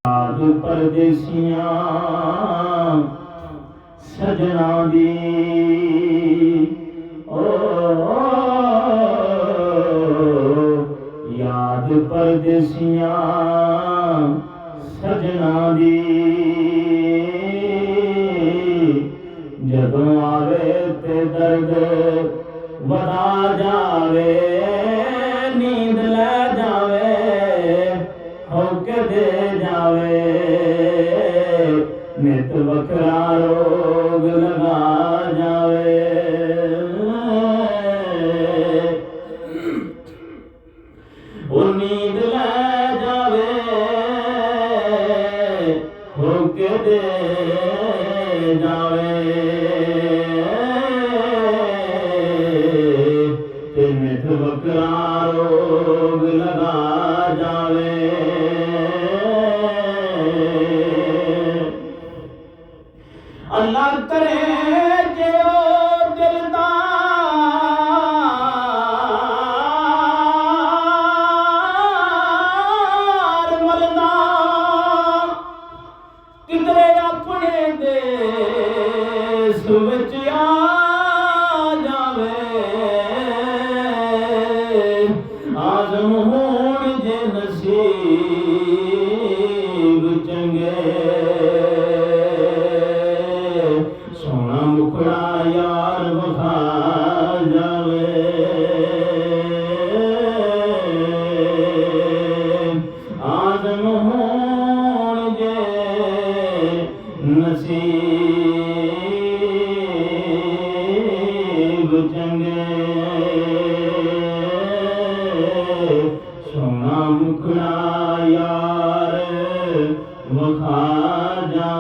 याद परदेसियां सजना दी याद परदेसियां सजना दी जदों आवे ते दर्द वधा जावे नींद लै जावे होके दे जावे नित वखरा रोग लगा जावे ओ नींद लै जावे होके दे जावे ते नित वखरा रोग लगा जावे अल्लाह करे जे ओ दिलदार मलदा किधरे अपने देश विच आ जावे आज़म होण जे नसीब चंगे सोना मुखड़ा यार वखा जावे आदम होण जे नसीब चंगे सोना मुखड़ा यार वखा जावे।